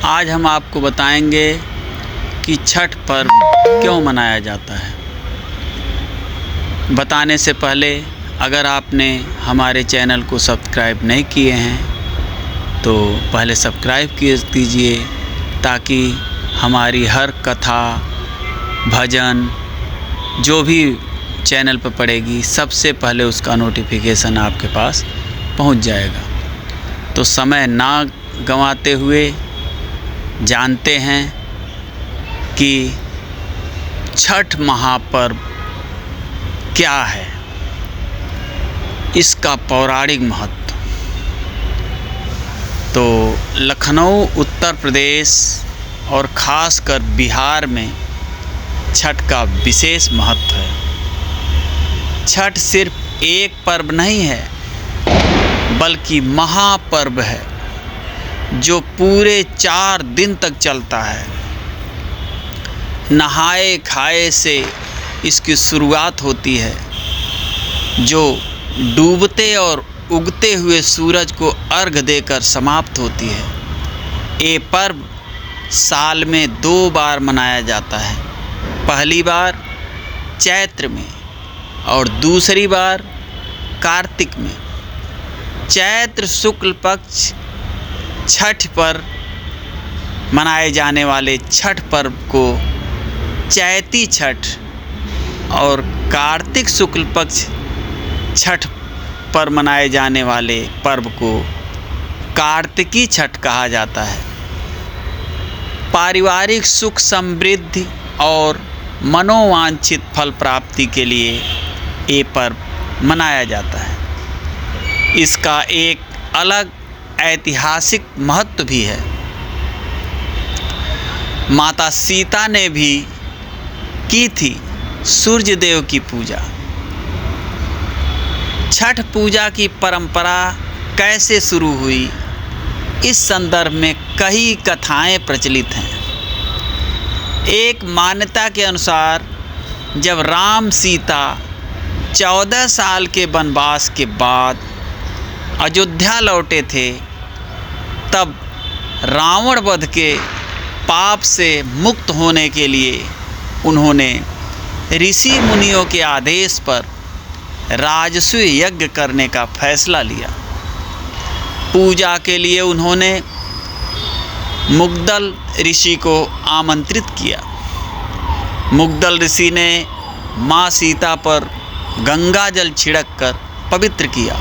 आज हम आपको बताएंगे कि छठ पर्व क्यों मनाया जाता है। बताने से पहले अगर आपने हमारे चैनल को सब्सक्राइब नहीं किए हैं तो पहले सब्सक्राइब कीजिए ताकि हमारी हर कथा भजन जो भी चैनल पर पड़ेगी सबसे पहले उसका नोटिफिकेशन आपके पास पहुंच जाएगा। तो समय ना गंवाते हुए जानते हैं कि छठ महापर्व क्या है, इसका पौराणिक महत्व। तो लखनऊ उत्तर प्रदेश और ख़ासकर बिहार में छठ का विशेष महत्व है। छठ सिर्फ एक पर्व नहीं है बल्कि महापर्व है जो पूरे 4 दिन तक चलता है। नहाए खाए से इसकी शुरुआत होती है जो डूबते और उगते हुए सूरज को अर्घ देकर समाप्त होती है। ये पर्व साल में 2 बार मनाया जाता है, पहली बार चैत्र में और दूसरी बार कार्तिक में। चैत्र शुक्ल पक्ष छठ पर मनाए जाने वाले छठ पर्व को चैती छठ और कार्तिक शुक्ल पक्ष छठ पर मनाए जाने वाले पर्व को कार्तिकी छठ कहा जाता है। पारिवारिक सुख समृद्धि और मनोवांछित फल प्राप्ति के लिए ये पर्व मनाया जाता है। इसका एक अलग ऐतिहासिक महत्व भी है। माता सीता ने भी की थी सूर्य देव की पूजा। छठ पूजा की परंपरा कैसे शुरू हुई, इस संदर्भ में कई कथाएं प्रचलित हैं। एक मान्यता के अनुसार जब राम सीता 14 साल के वनवास के बाद अयोध्या लौटे थे तब रावण वध के पाप से मुक्त होने के लिए उन्होंने ऋषि मुनियों के आदेश पर राजसूय यज्ञ करने का फैसला लिया। पूजा के लिए उन्होंने मुग्दल ऋषि को आमंत्रित किया। मुग्दल ऋषि ने माँ सीता पर गंगा जल छिड़क कर पवित्र किया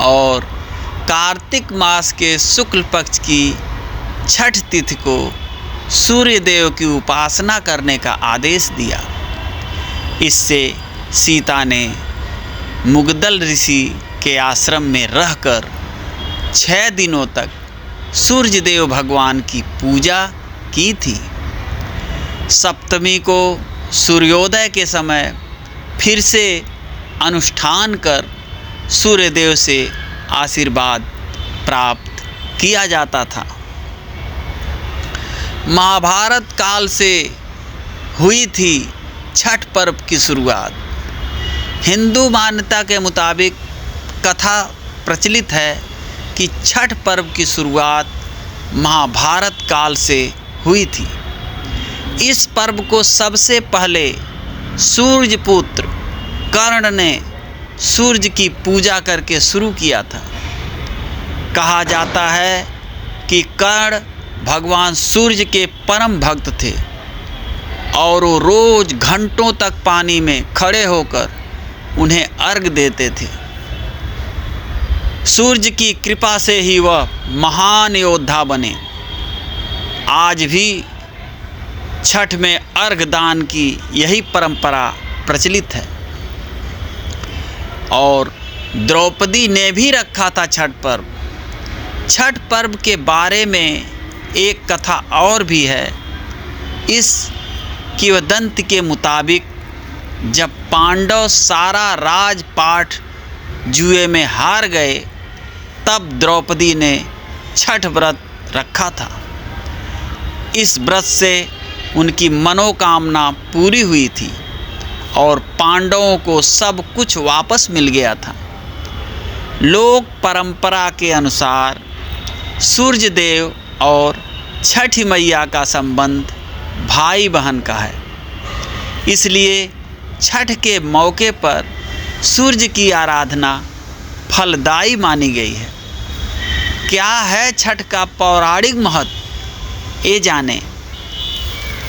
और कार्तिक मास के शुक्ल पक्ष की छठ तिथि को सूर्य देव की उपासना करने का आदेश दिया। इससे सीता ने मुग्दल ऋषि के आश्रम में रहकर 6 दिनों तक सूर्य देव भगवान की पूजा की थी। सप्तमी को सूर्योदय के समय फिर से अनुष्ठान कर सूर्य देव से आशीर्वाद प्राप्त किया जाता था। महाभारत काल से हुई थी छठ पर्व की शुरुआत। हिंदू मान्यता के मुताबिक कथा प्रचलित है कि छठ पर्व की शुरुआत महाभारत काल से हुई थी। इस पर्व को सबसे पहले सूर्य पुत्र कर्ण ने सूर्य की पूजा करके शुरू किया था। कहा जाता है कि कर्ण भगवान सूर्य के परम भक्त थे और वो रोज घंटों तक पानी में खड़े होकर उन्हें अर्घ देते थे। सूर्य की कृपा से ही वह महान योद्धा बने। आज भी छठ में अर्घ दान की यही परंपरा प्रचलित है और द्रौपदी ने भी रखा था छठ पर्व। छठ पर्व के बारे में एक कथा और भी है। इस किंवदंती के मुताबिक जब पांडव सारा राजपाट जुए में हार गए तब द्रौपदी ने छठ व्रत रखा था। इस व्रत से उनकी मनोकामना पूरी हुई थी और पांडवों को सब कुछ वापस मिल गया था। लोक परंपरा के अनुसार सूर्य देव और छठ मैया का संबंध भाई बहन का है। इसलिए छठ के मौके पर सूर्य की आराधना फलदायी मानी गई है। क्या है छठ का पौराणिक महत्व, ये जानें।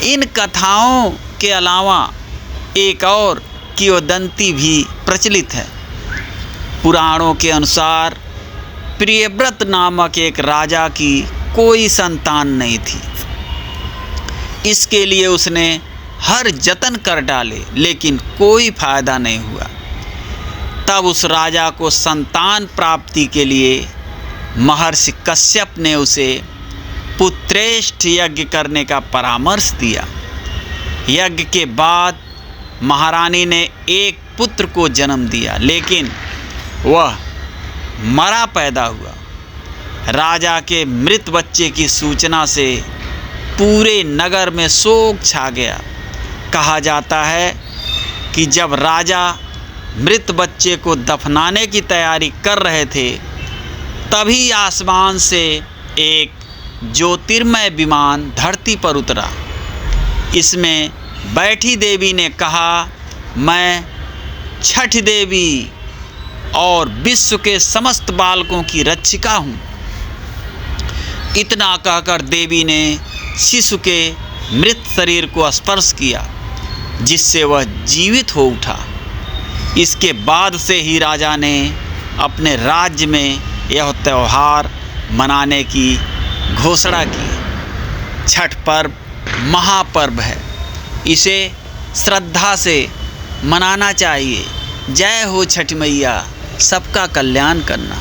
इन कथाओं के अलावा एक और किंवदंती भी प्रचलित है। पुराणों के अनुसार प्रियव्रत नामक एक राजा की कोई संतान नहीं थी। इसके लिए उसने हर जतन कर डाले, लेकिन कोई फायदा नहीं हुआ। तब उस राजा को संतान प्राप्ति के लिए महर्षि कश्यप ने उसे पुत्रेष्ठ यज्ञ करने का परामर्श दिया। यज्ञ के बाद महारानी ने एक पुत्र को जन्म दिया, लेकिन वह मरा पैदा हुआ। राजा के मृत बच्चे की सूचना से पूरे नगर में शोक छा गया। कहा जाता है कि जब राजा मृत बच्चे को दफनाने की तैयारी कर रहे थे, तभी आसमान से एक ज्योतिर्मय विमान धरती पर उतरा। इसमें बैठी देवी ने कहा, मैं छठ देवी और विश्व के समस्त बालकों की रक्षिका हूँ। इतना कहकर देवी ने शिशु के मृत शरीर को स्पर्श किया, जिससे वह जीवित हो उठा। इसके बाद से ही राजा ने अपने राज्य में यह त्यौहार मनाने की घोषणा की। छठ पर्व महापर्व है, इसे श्रद्धा से मनाना चाहिए। जय हो छठ मैया, सबका कल्याण करना।